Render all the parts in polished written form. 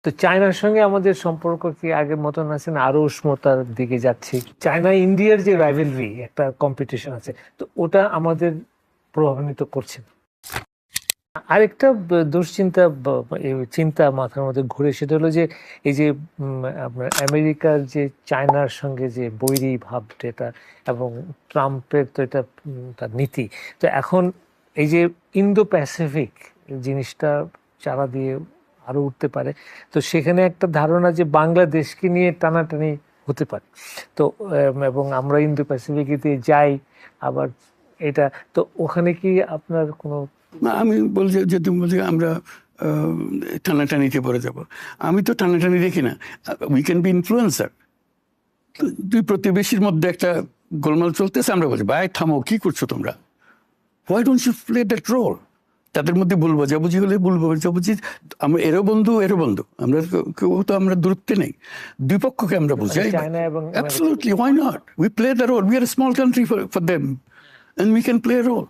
তো চায়নার সঙ্গে আমাদের সম্পর্ক কি আগের মতন আছে না আরো উষ্ণতার দিকে যাচ্ছে? চায়না ইন্ডিয়ার যে রাইভেলরি একটা কম্পিটিশন আছে, তো ওটা আমাদের প্রভাবিত করছে না? আরেকটা দুশ্চিন্তা চিন্তা মাথার মধ্যে ঘুরে, সেটা হলো যে এই যে আপনার আমেরিকার যে চায়নার সঙ্গে যে বৈরী ভাব যেটা, এবং ট্রাম্পের তো এটা তার নীতি। তো এখন এই যে ইন্দো প্যাসিফিক জিনিসটা চারা দিয়ে আরো উঠতে পারে, তো সেখানে একটা ধারণা যে বাংলাদেশকে নিয়ে টানাটানি হতে পারে। তো এবং আমরা ইন্দো প্যাসিফিকে যাই আবার এটা, তো ওখানে কি আপনার কোনো? না, আমি বলছি যে তুমি বলছি আমরা টানাটানিতে পড়ে যাব। আমি তো টানাটানি দেখি না। We can be influencer. দুই প্রতিবেশীর মধ্যে একটা গোলমাল চলতেছে, আমরা বলছি ভাই থামো, কি করছো তোমরা? Why don't you play that role? তাদের মধ্যে ভুল বোঝাবুঝি হলে ভুল বোঝাবুঝি, আমরা এরও বন্ধু এরও বন্ধু, আমরা কেউ তো আমরা দূরত্বে নেই, দুই পক্ষকে আমরা বুঝাই। চায়না এবং absolutely, why not? We play the role, we are small country for them and we can play role.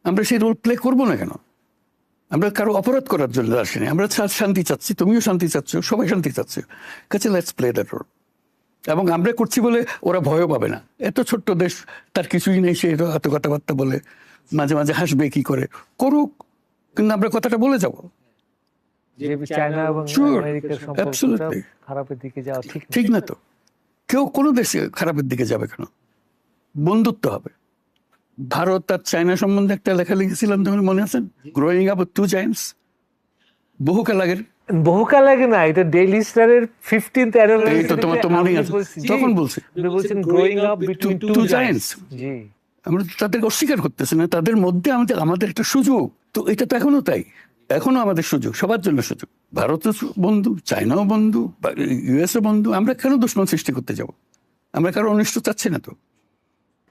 আমরা সেই রোল প্লে করবো না কেন? আমরা কারো অপরাধ করার জন্য আসিনি, আমরা শান্তি চাচ্ছি, তুমিও শান্তি চাচ্ছ, সবাই শান্তি চাচ্ছে, কাছে লেটস প্লে দ্যাট রোল। এবং আমরা করছি বলে ওরা ভয়ও পাবে না। এত ছোট্ট দেশ, তার কিছুই নেই, সে এত কথাবার্তা বলে, মাঝে মাঝে হাসবে, কি করে করুক, কিন্তু আমরা কথাটা বলে যাব। চায়না এবং আমেরিকার সম্পর্কটা খারাপের দিকে যাওয়া ঠিক না তো। কেউ কোনো দেশে খারাপের দিকে যাবে কেন? বন্ধুত্ব হবে। ভারত আর চায়না সম্বন্ধে একটা লেখা লিখেছিলাম, তোমার মনে আছেন? Growing up with two giants. বহুকাল আগে না, এটা ডেইলি স্টারের 15th এই তো, তোমার তো মনেই আছে, তখন বলছি growing up between two giants. জি, আমরা তাদেরকে অস্বীকার করতেছি না, তাদের মধ্যে আমাদের একটা সুযোগ, তো এটা তো এখনো তাই, এখনো আমাদের সুযোগ, সবার জন্য সুযোগ। ভারতও বন্ধু, চায়নাও বন্ধু, ইউএসও বন্ধু, আমরা কেন দুশ্মন সৃষ্টি করতে যাব? আমরা কারো অনিষ্ট চাচ্ছি না তো।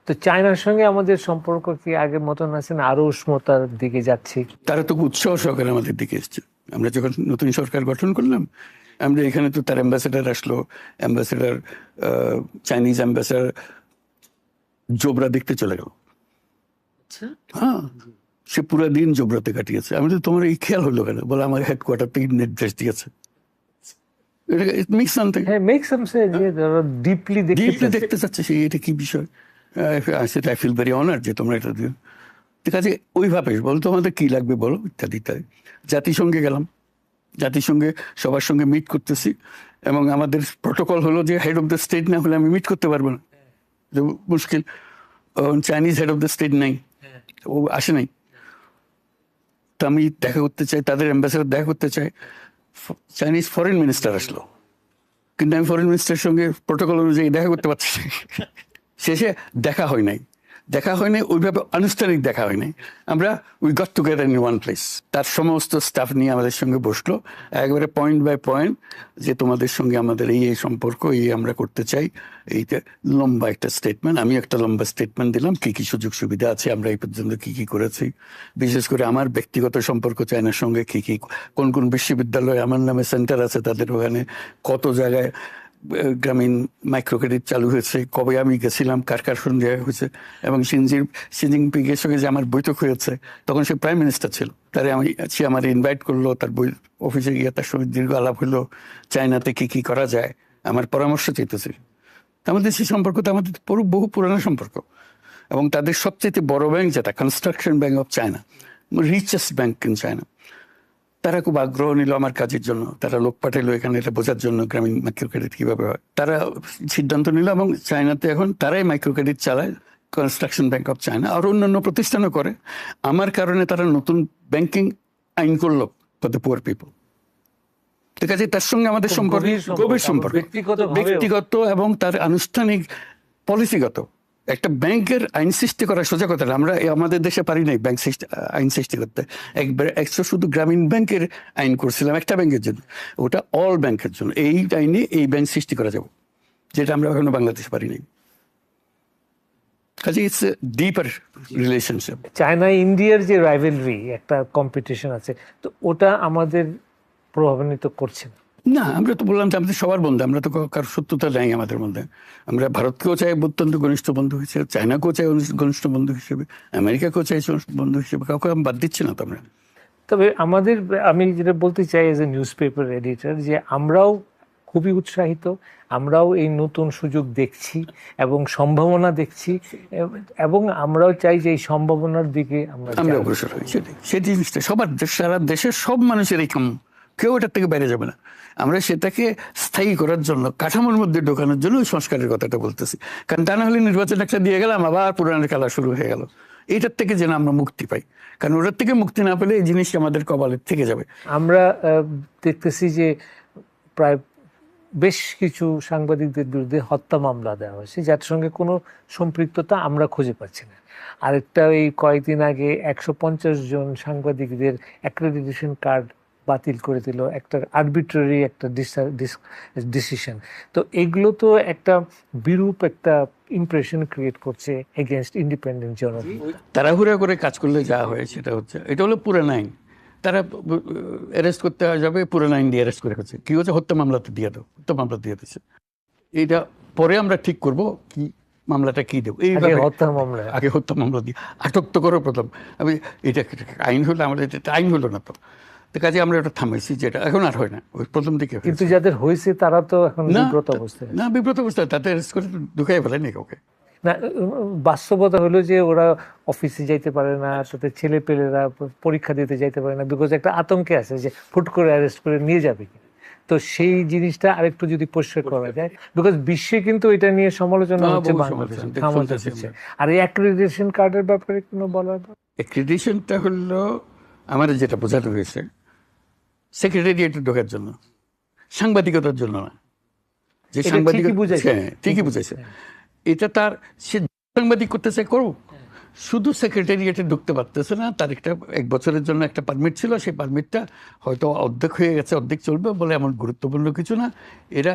তো চায়নার সঙ্গে আমাদের সম্পর্ক কি আগের মতন আছে না আরো উষ্ণতার দিকে যাচ্ছে? তারা তো উৎসাহ সহকারে আমাদের দিকে এসছে। আমরা যখন নতুন সরকার গঠন করলাম, আমরা এখানে তো তার অ্যাম্বাসেডার আসলো, চাইনিজ অ্যাম্বাসেডার জোবরা দেখতে চলে গেল। হ্যাঁ, সে পুরো দিন জোবরাতে কাটিয়েছে। আমি তো, তোমার এই খেয়াল হলো কেন? বলে আমার হেডকোয়ার্টার থেকে নির্দেশ দিয়েছে। দেখতে চাচ্ছে সে, এটা কি বিষয়? আই ফিল ভেরি অনার্ড যে তোমরা এটা দিও। ঠিক আছে, ওইভাবে বলো তোমাদের কি লাগবে বলো, ইত্যাদি ইত্যাদি। জাতিসংঘে গেলাম, জাতিসংঘে সবার সঙ্গে মিট করতেছি, এবং আমাদের প্রোটোকল হলো যে হেড অফ দ্য স্টেট না হলে আমি মিট করতে পারবো না, মুশকিল। Chinese head of the state নাই, ও আসে নাই। তো আমি দেখা করতে চাই, তাদের অ্যাম্বাসেডার দেখা করতে চাই, চাইনিজ ফরেন মিনিস্টার আসলো, কিন্তু আমি ফরেন মিনিস্টারের সঙ্গে প্রোটোকল অনুযায়ী দেখা করতে পারছি। শেষে দেখা হয় নাই, ওইভাবে আনুষ্ঠানিক দেখা হয় নাই। আমরা we got together in one place, তার সমস্ত স্টাফ নিয়ে আমাদের সঙ্গে বসলো, একবারে পয়েন্ট বাই পয়েন্ট, যে তোমাদের সঙ্গে আমাদের এই সম্পর্ক, আমরা করতে চাই। এইটা লম্বা একটা স্টেটমেন্ট, আমি একটা লম্বা স্টেটমেন্ট দিলাম, কি কি সুযোগ সুবিধা আছে, আমরা এই পর্যন্ত কি কি করেছি, বিশেষ করে আমার ব্যক্তিগত সম্পর্ক চায়নার সঙ্গে কি কি, কোন কোন বিশ্ববিদ্যালয়ে আমার নামে সেন্টার আছে, তাদের ওখানে কত জায়গায় গ্রামীণ মাইক্রো ক্রেডিট চালু হয়েছে, কবে আমি গেছিলাম, কার কার সঙ্গে হয়েছে, এবং সিনজিংপিংয়ের সঙ্গে যে আমার বৈঠক হয়েছে, তখন সে প্রাইম মিনিস্টার ছিল, সে আমার ইনভাইট করলো, তার অফিসে গিয়ে তার সঙ্গে দীর্ঘ আলাপ হলো, চায়নাতে কি কি করা যায়, আমার পরামর্শ চাইতেছে। আমাদের সেই সম্পর্কটা আমাদের বহু পুরানো সম্পর্ক, এবং তাদের সবচেয়ে বড় ব্যাংক যেটা construction bank of China, richest bank in China, তারা খুব আগ্রহ নিল আমার কাজের জন্য, তারা লোক পাঠাইলো এখানে এটা বোঝার জন্য গ্রামীণ মাইক্রো ক্রেডিট কিভাবে হয়। তারা সিদ্ধান্ত নিল, এবং চায়নাতে এখন তারাই মাইক্রো ক্রেডিট চালায়, কনস্ট্রাকশন ব্যাংক অফ চায়না, আর অন্যান্য প্রতিষ্ঠানও করে। আমার কারণে তারা নতুন ব্যাংকিং আইন করলো ফর দ্য পুয়ার পিপল। ঠিক আছে, তার সঙ্গে আমাদের সম্পর্ক গভীর সম্পর্ক, ব্যক্তিগত এবং তার আনুষ্ঠানিক পলিসিগত। একটা ব্যাংকের আইন সৃষ্টি করা সোজা কথা না, আমরা আমাদের দেশে পারি নাই ব্যাংক আইন সৃষ্টি করতে। একশো শুধু গ্রামীণ ব্যাংকের আইন করছিলাম একটা ব্যাংকের জন্য, ওটা অল ব্যাংকের জন্য। এই আইনে এই ব্যাংক সৃষ্টি করা যাবে, যেটা আমরা এখনো বাংলাদেশে পারি নাই। কাজে ইটস ডিপার রিলেশনশিপ। চায়না ইন্ডিয়ার যে রাইভেলরি একটা কম্পিটিশন আছে, তো ওটা আমাদের প্রভাবিত করছে না? না, আমরা তো বললাম যে আমাদের সবার বন্ধু, আমরা তো কারোর শত্রুতা নাই আমাদের মধ্যে। আমরা ভারতকেও চাই অত্যন্ত ঘনিষ্ঠ বন্ধু হিসেবে, চায়নাকেও চাই ঘনিষ্ঠ বন্ধু হিসেবে, আমেরিকাকেও চাই বন্ধু হিসেবে, কাউকে আমি বাদ দিচ্ছি না তো আমরা। তবে আমাদের, আমি যেটা বলতে চাই as a news paper editor, যে আমরাও খুবই উৎসাহিত, আমরাও এই নতুন সুযোগ দেখছি এবং সম্ভাবনা দেখছি, এবং আমরাও চাই যে এই সম্ভাবনার দিকে আমরা আমরা যাই। অগ্রসর হই। সেটাই, সেই জিনিসটা সবার সারা দেশের সব মানুষের এই কাম্য, কেউ এটার থেকে বাইরে যাবে না। আমরা সেটাকে স্থায়ী করার জন্য, কাঠামোর মধ্যে ঢোকানোর জন্য ওই সংস্কারের কথাটা বলতেছি। কারণ তা না হলে নির্বাচন একটা দিয়ে গেলাম, আবার পুরানের খেলা শুরু হয়ে গেল। এইটার থেকে যেন আমরা মুক্তি পাই, কারণ ওটার থেকে মুক্তি না পেলে এই জিনিসটা আমাদের কপালের থেকে যাবে। আমরা দেখতেছি যে প্রায় বেশ কিছু সাংবাদিকদের বিরুদ্ধে হত্যা মামলা দেওয়া হয়েছে, যার সঙ্গে কোনো সম্পৃক্ততা আমরা খুঁজে পাচ্ছি না। আরেকটা, এই কয়েকদিন আগে 150 জন সাংবাদিকদের অ্যাক্রেডিটেশন কার্ড বাতিল করে দিল, একটা আরবিট্রারি একটা ডিসিশন। তো এগুলো তো একটা বিরূপ একটা ইমপ্রেশন ক্রিয়েট করছে এগেনস্ট ইন্ডিপেন্ডেন্ট জার্নালিজম। তাড়াহুড়া করে কাজ করলে যা হয় সেটা হচ্ছে, এটা হলো পুরান আইন। তারা অ্যারেস্ট করতে যাবে, পুরান আইন দিয়ে অ্যারেস্ট করে হচ্ছে। কি হচ্ছে, হত্যা মামলাতে দিয়ে দাও, হত্যা মামলা দিয়ে দিচ্ছে। এইটা পরে আমরা ঠিক করব কি মামলাটা কি দেবো, এইভাবে হত্যা মামলা, আগে হত্যা মামলা দিয়ে আটক তো করো প্রথম। আমি এটা আইন হলো, আমাদের এটা আইন হলো না তো, তো কাজে আমরা ওটা থামাইছি, যেটা এখন আর হয় না, ওই প্রথম দিকে হয়েছে। কিন্তু যাদের হয়েছে তারা তো এখন না, বিব্রত অবস্থায়। না বিব্রত অবস্থা, তাতে অ্যারেস্ট করে ঢুকাই ফেলেনি কাউকে। না, বাস্তবতা হলো যে ওরা অফিসে যাইতে পারে না, তাদের ছেলে পেলেরা পরীক্ষা দিতে যাইতে পারে না, বিকজ একটা আতঙ্কে আছে যে ফুট করে অ্যারেস্ট করে নিয়ে যাবে কিনা। তো সেই জিনিসটা আরেকটু যদি পরিষ্কার করা যায়, বিকজ বিশ্বে কিন্তু এটা নিয়ে সমালোচনা হচ্ছে, বহু বাংলাদেশে সমালোচনা থামাতে চলতেছে হচ্ছে। আর এই অ্যাক্রেডিটেশন কার্ডের ব্যাপারে কোনো বলার? অ্যাক্রিডিটেশনটা হলো আমার যেটা বোঝানো হয়েছে, সেক্রেটারিয়েটে ঢোকার জন্য, সাংবাদিকতার জন্য না। যে এটা সাংবাদিক, ঠিকই বুঝাইছে। হ্যাঁ ঠিকই বুঝাইছে। এটা তার, সে সাংবাদিক করতে চায় করুক, শুধু সেক্রেটারিয়েটে ঢুকতে পারতেছে না। তার একটা 1 বছরের জন্য একটা পারমিট ছিল, সেই পারমিটটা হয়তো অর্ধেক হয়ে গেছে, অর্ধেক চলবে বলে এমন গুরুত্বপূর্ণ কিছু না, এরা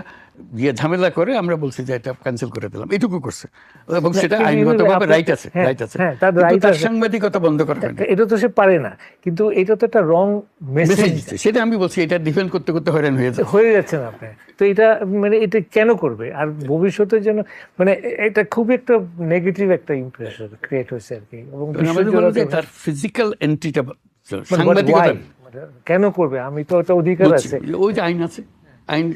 গিয়ে ঝামেলা করে, আমরা বলছি যে এটা ক্যান্সেল করে দিলাম, এটুকু করছে। এবং সেটা আইনগতভাবে রাইট আছে, রাইট আছে, হ্যাঁ, তার কিন্তু right তার আছে। সাংবাদিকতা বন্ধ করা হয় না। এটা তো সে পারে না, কিন্তু এটা তো একটা রং মেসেজ মেসেজ দিচ্ছে, সেটা আমি বলছি, এটা ডিফেন্ড করতে করতে হয়রান হয়ে যায়। হয়ে যাচ্ছেন আপনি। তো এটা মানে এটা কেন করবে? আর ভবিষ্যতের জন্য মানে এটা খুব একটা নেগেটিভ একটা ইমপ্রেশন ক্রিয়েট হয়েছে আর কি। এবং আমাদের বলে যে তার ফিজিক্যাল এন্ট্রিটা, সাংবাদিকতা কেন করবে? আমি তো একটা অধিকার আছে, ওই যে আইন আছে,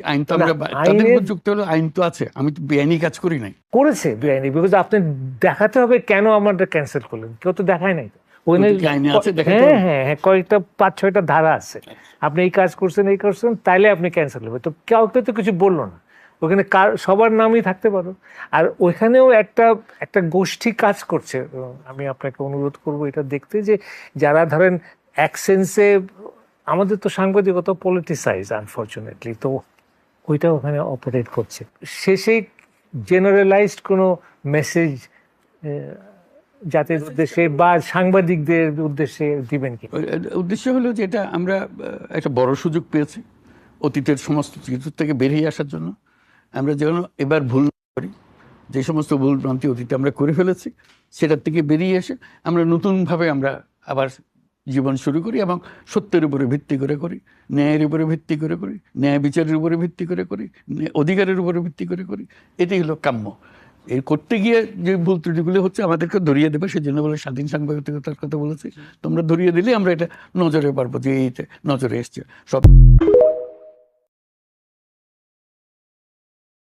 আইন তো আমরা, তাদের আইনের- উপর যুক্ত হলো, আইন তো আছে, আমি তো বেআইনি কাজ করি নাই। করেছে বেআইনি, বিকজ আপনি দেখাতে হবে কেন আমারটা ক্যান্সেল করলেন, কেউ তো দেখায় নাই তো। ওখানে ওটা কি আইনে আছে দেখাতে হ্যাঁ হবে? হ্যাঁ হ্যাঁ, কয়েকটা 5-6টা ধারা আছে, আপনি এই কাজ করছেন এই করছেন তাইলে আপনি ক্যান্সেল হবে। তো কাউকে তো কিছু বললো না, ওখানে সবার নামই থাকতে পারো। আর ওইখানেও একটা একটা গোষ্ঠী কাজ করছে। আমি আপনাকে অনুরোধ করব এটা দেখতে, যে যারা ধরেন এক সেন্সে, আমাদের তো সাংবাদিকতা পলিটিসাইজ আনফর্চুনেটলি, তো ওইটা ওখানে অপারেট করছে। শেষে জেনারেলাইজড কোনো মেসেজ জাতির উদ্দেশ্যে বা সাংবাদিকদের উদ্দেশ্যে দিবেন কি? উদ্দেশ্য হলো যে এটা আমরা একটা বড় সুযোগ পেয়েছি অতীতের সমস্ত কিছু থেকে বেরিয়ে আসার জন্য। আমরা যেন এবার ভুল না করি, যে সমস্ত ভুল ভ্রান্তি অতীতে আমরা করে ফেলেছি সেটার থেকে বেরিয়ে এসে আমরা নতুনভাবে আমরা আবার জীবন শুরু করি, এবং সত্যের উপরে ভিত্তি করে করি, ন্যায়ের উপরে ভিত্তি করে করি, ন্যায় বিচারের উপরে ভিত্তি করে করি, অধিকারের উপরে ভিত্তি করে করি। এটাই হলো কাম্য। এই করতে গিয়ে যে ভুল ত্রুটিগুলো হচ্ছে আমাদেরকে ধরিয়ে দেবে, সেই জন্য বলে স্বাধীন সাংবাদিকতার কথা বলেছি। তোমরা ধরিয়ে দিলে আমরা এটা নজরে পারবো যে এইটা নজরে এসছে সব।